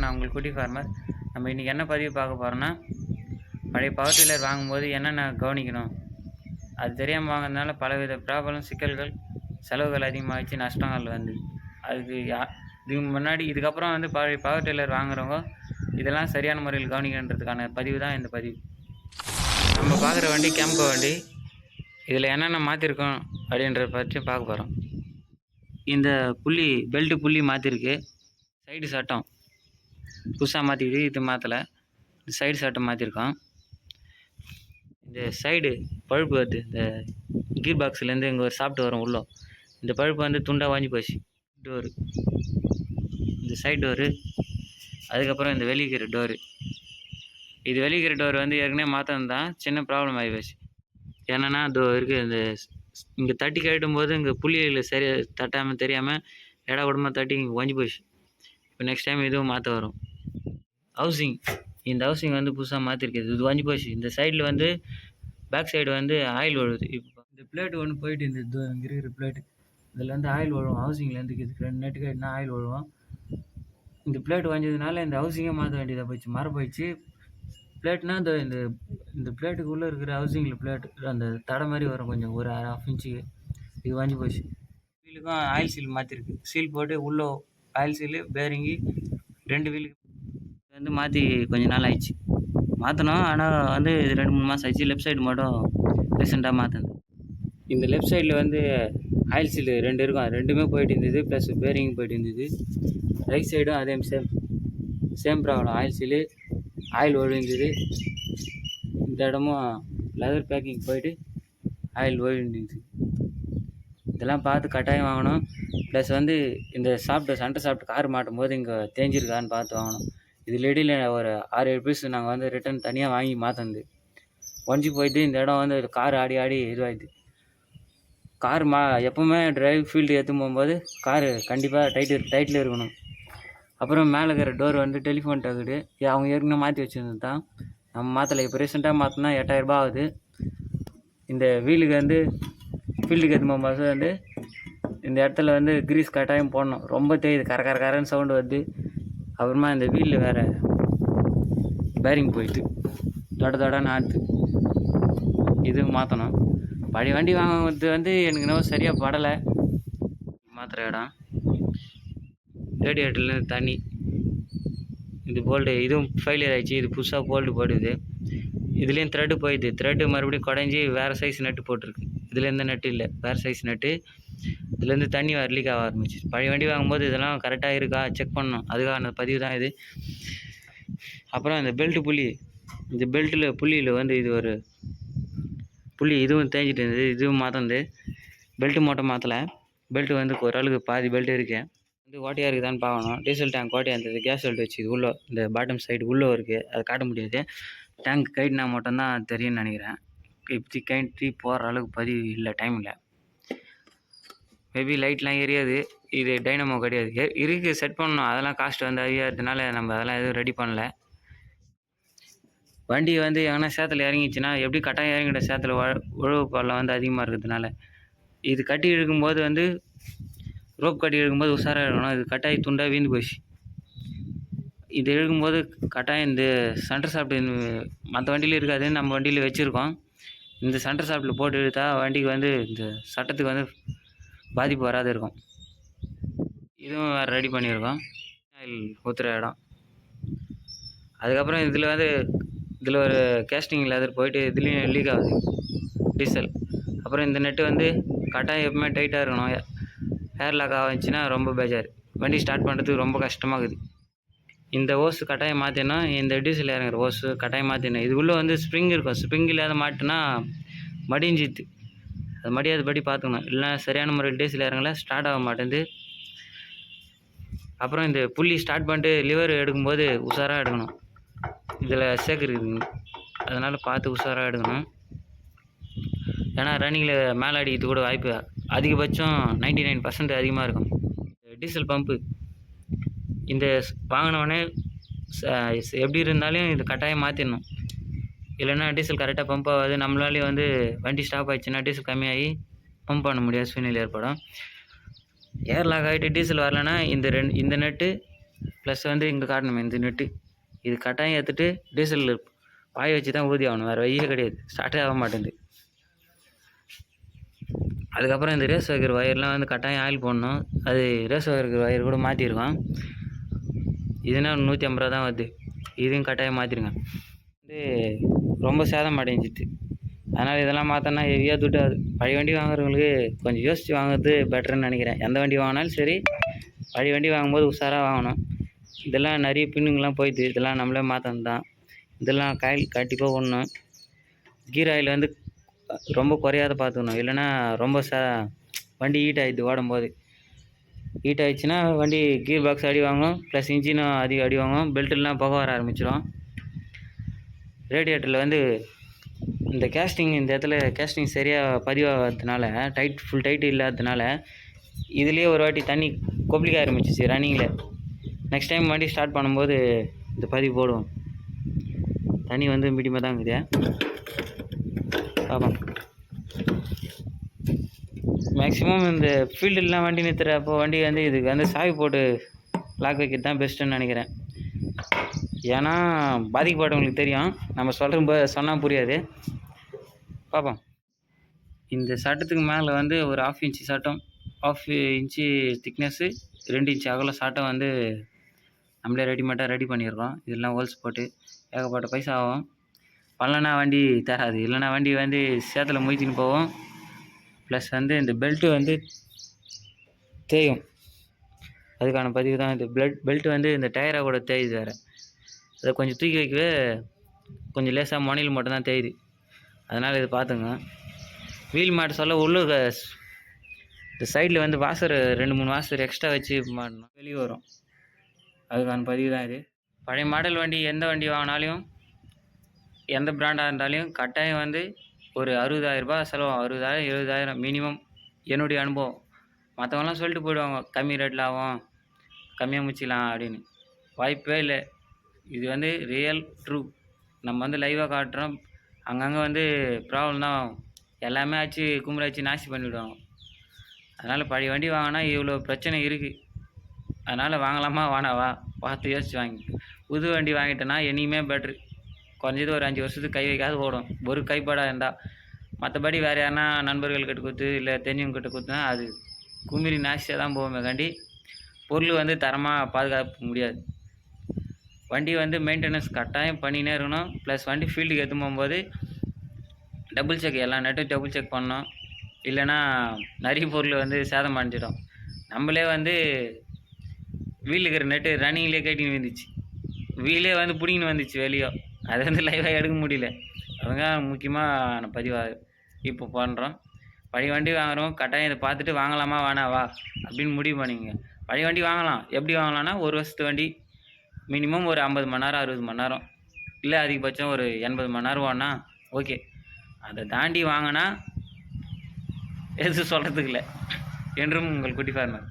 நான் உங்கள் குட்டி ஃபார்மர். நம்ம இன்றைக்கி என்ன பதிவு பார்க்க போகிறோன்னா, பழைய பவர் டில்லர் வாங்கும்போது என்னென்ன கவனிக்கணும், அது தெரியாமல் வாங்குறதுனால பலவித ப்ராப்ளம், சிக்கல்கள், செலவுகள் அதிகமாகிடுச்சு, நஷ்டங்கள் வந்து அதுக்கு இதுக்கப்புறம் வந்து பழைய பவர் டில்லர் வாங்குறவங்க இதெல்லாம் சரியான முறையில் கவனிக்கணுன்றதுக்கான பதிவு தான் இந்த பதிவு. நம்ம பார்க்குற வண்டி கேம்கோ வண்டி. இதில் என்னென்ன மாற்றிருக்கோம் அப்படின்றத பற்றி பார்க்க போகிறோம். இந்த பெல்ட்டு புள்ளி மாற்றிருக்கு. சைடு சட்டம் புதுசாக மாற்றிக்கிது. இது மாற்றலை. சைடு சட்டம் மாற்றிருக்கோம். இந்த சைடு பழுப்பு வருது. இந்த கீர் பாக்ஸ்லேருந்து இங்கே ஒரு சாப்பிட்டு வரும் உள்ளே. இந்த பழுப்பு வந்து துண்டாக வாங்கி போச்சு. டோரு, இந்த சைடு டோரு, அதுக்கப்புறம் இந்த வெளிக்கிற டோரு. இது வெளிக்கிற டோர் வந்து ஏற்கனவே மாற்றினது தான். சின்ன ப்ராப்ளம் ஆகி போச்சு. என்னென்னா இருக்குது, இந்த இங்கே தட்டி கட்டும் போது இங்கே புள்ளியில் சரியாக தட்டாமல் தெரியாமல் இட உடம்பு தட்டி இங்கே ஒஞ்சி போச்சு. இப்போ நெக்ஸ்ட் டைம் இதுவும் மாற்ற வரும். இந்த ஹவுசிங் வந்து புதுசாக மாற்றிருக்குது. இது ஒஞ்சி போச்சு. இந்த சைடில் வந்து பேக் சைடு வந்து ஆயில் விழுவுது. இப்போ இந்த பிளேட்டு ஒன்று போயிட்டு இந்த இங்கே இருக்கிற பிளேட்டு இதில் வந்து ஆயில் விழுவும். ஹவுசிங்லேருந்து இதுக்கு 2 நெட்டு கட்டினா ஆயில் விழுவும். இந்த பிளேட் வாஞ்சதுனால இந்த ஹவுசிங்கே மாற்ற வேண்டியதாக போயிடுச்சு. மர போயிடுச்சு. பிளேட்னா இந்த பிளேட்டுக்குள்ளே இருக்கிற ஹவுசிங்கில் பிளேட்டு அந்த தடை மாதிரி வரும், கொஞ்சம் ஒரு 1/2 இன்ச்சுக்கு. இது வாங்கி போச்சு. வீலுக்கும் ஆயில் சீல் மாற்றிருக்கு. சீல் போட்டு உள்ளே ஆயில் சீலு, பேரிங்கு 2 வீலுக்கு வந்து மாற்றி கொஞ்சம் நாள் ஆயிடுச்சு. மாற்றணும். ஆனால் வந்து இது 2-3 மாதம் ஆயிடுச்சு. லெஃப்ட் சைடு மட்டும் ரீசெண்டாக மாற்றினது. இந்த லெஃப்ட் சைடில் வந்து ஆயில் சீலு 2 இருக்கும். 2மே போயிட்டு இருந்தது. ப்ளஸ் பேரிங் போயிட்டு இருந்தது. ரைட் சைடும் அதே same problem. Oil seal, oil ஒழுங்குது. இந்த இடமும் லெதர் பேக்கிங் போயிட்டு ஆயில் ஒழுங்குது. இதெல்லாம் பார்த்து கட்டாயம் வாங்கணும். ப்ளஸ் வந்து இந்த சென்டர் சாப்பிட்டு கார் மாட்டும் போது இங்கே தேஞ்சிருக்கான்னு பார்த்து வாங்கணும். இதில் இடையில் ஒரு 6-7 பீஸ் நாங்கள் வந்து ரிட்டன் தனியாக வாங்கி மாற்றினது. ஒஞ்சி போயிட்டு இந்த இடம் வந்து கார் ஆடி இதுவாகிடுது. கார் எப்போவுமே டிரைவ் ஃபீல்டு எடுத்து போகும்போது காரு கண்டிப்பாக டைட்டில் இருக்கணும். அப்புறம் மேலே இருக்கிற டோர் வந்து டெலிஃபோன் டக்குடு. அவங்க ஏற்கனவே மாற்றி வச்சுருந்தது தான், நம்ம மாற்றலை. இப்போ ரீசெண்டாக மாற்றினா 8000 ரூபா ஆகுது. இந்த வீலுக்கு வந்து ஃபீல்டுக்கு எடுத்து போகும்போது வந்து இந்த இடத்துல வந்து கிரீஸ் கட்டாயம் போடணும். ரொம்ப தேயுது, கரன்னு சவுண்டு வருது. அப்புறமா இந்த வீலில் வேறு பேரிங் போயிட்டு தொடன்னு ஆடுது. இது மாற்றணும். பழைய வண்டி வாங்குறது வந்து எனக்கு இன்னும் சரியாக படலை. மாத்திர இடம் ரேடியேட்டர்லேருந்து தண்ணி, இது போல்டு இதுவும் ஃபெயிலியர் ஆகிடுச்சு. இது புதுசாக போல்டு போடுது. இதுலேயும் த்ரெட்டு போயிடுது. த்ரெட்டு மறுபடியும் குறைஞ்சி வேறு சைஸ் நட்டு போட்டிருக்கு. இதில் எந்த நட்டு இல்லை, வேறு சைஸ் நட்டு. இதுலேருந்து தண்ணி லீக் ஆக ஆரம்பிச்சு. பழைய வண்டி வாங்கும்போது இதெல்லாம் கரெக்டாக இருக்கா செக் பண்ணணும். அதுக்கான பதிவு தான் இது. அப்புறம் இந்த பெல்ட்டு புள்ளி, இந்த பெல்ட்டில் புள்ளியில் வந்து இது ஒரு புள்ளி இதுவும் தேஞ்சிட்டு இருந்தது. இதுவும் மாற்றினது. பெல்ட்டு மட்டும் மாற்றலை. பெல்ட்டு வந்து ஓரளவுக்கு பாதி பெல்ட்டு இருக்குது. வந்து ஓட்டையாக இருக்குதான்னு பார்க்கணும். டீசல் டேங்க் ஓட்டையாக இருந்தது. கேஸ் வெல்ட் வச்சு இது உள்ளே இந்த பாட்டம் சைடு உள்ளே இருக்குது. அதை காட்ட முடியாது. டேங்க் கைட்னா மட்டும்தான் தெரியும்னு நினைக்கிறேன். இப்படி கைட்டி போகிற அளவுக்கு பதிவு இல்லை, டைம் இல்லை. மேபி லைட்லாம் எரியாது. இது டைனமோ கிடையாது. இருக்குது, செட் பண்ணணும். அதெல்லாம் காஸ்ட் வந்து அதிகமாகிறதுனால நம்ம அதெல்லாம் எதுவும் ரெடி பண்ணல. வண்டி வந்து எங்கன்னா சேத்துல இறங்கிச்சுன்னா எப்படி கட்டாயம் இறங்கிட்ட சேத்துல உழவு பாடலாம் வந்து அதிகமாக இருக்கிறதுனால இது கட்டி இழுக்கும்போது வந்து ரோப் கட்டி இழுக்கும்போது உஷாராக இருக்கணும். இது கட்டாயி துண்டாக வீந்து போச்சு. இது இழுக்கும்போது கட்டாயம் இந்த சென்டர் சாப்பிட்டு மற்ற வண்டியில் இருக்காது, நம்ம வண்டியில் வச்சுருக்கோம். இந்த சென்டர் சாப்பிட்டில் போட்டு இழுத்தா வண்டிக்கு வந்து இந்த சட்டத்துக்கு வந்து பாதிப்பு வராது இருக்கும். இதுவும் வேறு ரெடி பண்ணியிருக்கோம். ஆயில் ஊற்றுற இடம். அதுக்கப்புறம் இதில் ஒரு கேஸ்டிங் லெதர் போயிட்டு இதுலேயும் லீக் ஆகுது டீசல். அப்புறம் இந்த நெட்டு வந்து கட்டாயம் எப்பவுமே டைட்டாக இருக்கணும். ஏர் லாக் ஆகிச்சுன்னா ரொம்ப பேஜார். வண்டி ஸ்டார்ட் பண்ணுறதுக்கு ரொம்ப கஷ்டமாக இருக்குது. இந்த ஓஸு கட்டாயம் மாற்றினா, இந்த டீசல் இறங்குற ஓஸு கட்டாயம் மாற்றினா. இது உள்ளே வந்து ஸ்ப்ரிங் இருக்கும். ஸ்ப்ரிங் இல்லாத மாட்டினா மடிஞ்சிது. அது மடியாதபடி பார்த்துக்கணும். இல்லைனா சரியான முறையில் டீசல் இறங்கல, ஸ்டார்ட் ஆக மாட்டேங்குது. அப்புறம் இந்த புள்ளி ஸ்டார்ட் பண்ணிட்டு லிவர் எடுக்கும்போது உஷாராக எடுக்கணும். இதில் இருக்குதுங்க, அதனால் பார்த்து உஷாராக எடுக்கணும். ஏன்னா ரன்னிங்கில் மேலே அடிக்கிறது கூட வாய்ப்பு அதிகபட்சம் 99% அதிகமாக இருக்கும். டீசல் பம்பு இந்த வாங்கினோடனே எப்படி இருந்தாலும் இது கட்டாயம் மாற்றிடணும். இல்லைன்னா டீசல் கரெக்டாக பம்ப் ஆகாது. நம்மளாலே வந்து வண்டி ஸ்டாப் ஆகிடுச்சுன்னா டீசல் கம்மியாகி பம்ப் பண்ண முடியாத சூழ்நிலை ஏற்படும். ஏர் லாக் ஆகிட்டு டீசல் வரலைன்னா இந்த நட்டு ப்ளஸ் வந்து இங்கே காட்டணுமே இந்த நெட்டு, இது கட்டாயம் ஏற்றுட்டு டீசல் பாய வச்சு தான் ஊதி ஆகணும், வேறு வழியே கிடையாது, ஸ்டார்ட்டே ஆக மாட்டேங்குது. அதுக்கப்புறம் இந்த ரேஸ் வைக்கிற ஒயர்லாம் வந்து கட்டாயம் ஆயில் போடணும். அது ரேஸ் வைக்கிற ஒயர் கூட மாற்றிருக்கோம். இதுனா 150 ரூபா தான் வருது, இதையும் கட்டாயம் மாற்றிருங்க. வந்து ரொம்ப சேதம் அடைஞ்சிது, அதனால் இதெல்லாம் மாற்றினா ஹெவியாக துட்டு ஆகுது. பழைய வண்டி வாங்குறவங்களுக்கு கொஞ்சம் யோசித்து வாங்குறது பெட்டர்னு நினைக்கிறேன். எந்த வண்டி வாங்கினாலும் சரி, பழைய வண்டி வாங்கும்போது உஷாராக வாங்கணும். இதெல்லாம் நிறைய பின்னுங்கெலாம் போயிடுது, இதெல்லாம் நம்மளே மாற்றணும் தான். இதெல்லாம் காயில் கண்டிப்பாக ஓடணும். கீர் ஆயில் வந்து ரொம்ப குறையாத பார்த்துக்கணும், இல்லைன்னா ரொம்ப வண்டி ஹீட் ஆகிடுது. ஓடும்போது ஹீட் ஆகிடுச்சுன்னா வண்டி கீர் பாக்ஸ் அடி வாங்கும், ப்ளஸ் இன்ஜினும் அதிக அடி வாங்கும், பெல்ட்டெலாம் புகை வர ஆரம்பிச்சிடும். ரேடியேட்டரில் வந்து இந்த கேஸ்டிங், இந்த இடத்துல கேஸ்டிங் சரியாக பதிவாகிறதுனால, ஃபுல் டைட் இல்லாததுனால இதுலேயே ஒரு வாட்டி தண்ணி கொப்பளிக்க ஆரம்பிச்சிச்சு ரன்னிங்கில். நெக்ஸ்ட் டைம் வண்டி ஸ்டார்ட் பண்ணும்போது இந்த பதிவு போடுவோம். தண்ணி வந்து மீடியமாக தான் இருக்குது, பார்ப்போம். மேக்ஸிமம் இந்த ஃபீல்டுலாம் வண்டி நிறுத்துறப்போ வண்டி வந்து இதுக்கு வந்து சாவி போட்டு லாக் வைக்கிறது தான் பெஸ்ட்டுன்னு நினைக்கிறேன். ஏன்னா பாதிக்கப்பட்டவங்களுக்கு தெரியும், நம்ம சொன்னால் புரியாது. பார்ப்போம். இந்த சட்டத்துக்கு மேலே வந்து ஒரு 1/2 இன்ச்சு சட்டம், 1/2 இன்ச்சு திக்னஸ்ஸு, 2 இன்ச்சு அகலம் சட்டம் வந்து நம்மளே ரெடிமேடாக ரெடி பண்ணிடுறோம். இதெல்லாம் ஹோல்ஸ் போட்டு ஏகப்பட்ட பைசா ஆகும். பண்ணலன்னா வண்டி தராது, இல்லைன்னா வண்டி வந்து சேத்துல முயச்சின்னு போவோம். ப்ளஸ் வந்து இந்த பெல்ட்டு வந்து தேயும், அதுக்கான பதிவு தான் இது. பெல்ட்டு வந்து இந்த டயரை கூட தேயுது வேறு, அதை கொஞ்சம் தூக்கி வைக்கவே கொஞ்சம் லேசாக முனையில் மட்டும்தான் தேயுது, அதனால் இது பார்த்துங்க. வீல் மாட்ட சொல்ல உள்ளே இந்த சைடில் வந்து வாசர் 2-3 வாசர் எக்ஸ்ட்ரா வச்சு மாட்டணும், வெளியே வரும். அதுக்கான பதிவு தான் இது. பழைய மாடல் வண்டி எந்த வண்டி வாங்கினாலும், எந்த பிராண்டாக இருந்தாலும் கட்டாயம் வந்து ஒரு 60,000 ரூபா செலவாகும். 60,000 70,000 மினிமம், என்னுடைய அனுபவம். மற்றவங்களாம் சொல்லிட்டு போயிடுவாங்க கம்மி ரேட்டில் ஆகும், கம்மியாக முடிச்சிக்கலாம் அப்படின்னு. வாய்ப்பே இல்லை. இது வந்து ரியல் ட்ரூ. நம்ம வந்து லைவாக காட்டுறோம். அங்கங்கே வந்து ப்ராப்ளம் தான், எல்லாமே ஆச்சு கும்பலாச்சு நாசி பண்ணிவிடுவாங்க. அதனால் பழைய வண்டி வாங்கினா இவ்வளோ பிரச்சனை இருக்குது. அதனால் வாங்கலாமா வேணாவா பார்த்து யோசிச்சு வாங்கி. புது வண்டி வாங்கிட்டேன்னா இனிமே பெட்ரு. குறைஞ்சது ஒரு 5 வருஷத்துக்கு கை வைக்காது ஓடும், ஒரு கைப்பாடாக இருந்தால். மற்றபடி வேறு யாருன்னா நண்பர்கள் கிட்ட கொடுத்து இல்லை தெரிஞ்சவங்க கிட்ட கொடுத்தா அது குமிரி நாசியாக தான் போவோமே காண்டி பொருள் வந்து தரமாக பாதுகாக்க முடியாது. வண்டி வந்து மெயின்டெனன்ஸ் கட்டாயம் பண்ணினே இருக்கணும். ப்ளஸ் வண்டி ஃபீல்டுக்கு எடுத்து போகும்போது டபுள் செக், எல்லா நெட்டும் டபுள் செக் பண்ணணும், இல்லைன்னா நிறைய பொருள் வந்து சேதம் அடைஞ்சிடும். நம்மளே வந்து வீல் இருக்கிற நெட்டு ரன்னிங்லேயே கட்டின்னு வந்துச்சு, வீலே வந்து பிடிங்கின்னு வந்துச்சு வெளியே, அதை வந்து லைவாக எடுக்க முடியல. அதுதான் முக்கியமான பதிவாக இப்போ பண்ணுறோம். பழைய வண்டி வாங்குகிறோம், கட்டாயம் இதை பார்த்துட்டு வாங்கலாமா வேணாவா அப்படின்னு முடிவு பண்ணிங்க. பழைய வண்டி வாங்கலாம். எப்படி வாங்கலாம்னா, ஒரு வருஷத்து வண்டி மினிமம் ஒரு 50 மணி நேரம் 60 மணி நேரம், இல்லை அதிகபட்சம் ஒரு 80 மணி நேரம் ஓடினா ஓகே. அதை தாண்டி வாங்கினா எது சொல்கிறதுக்கு இல்லை. என்றும் உங்கள் குட்டி ஃபார்மர்.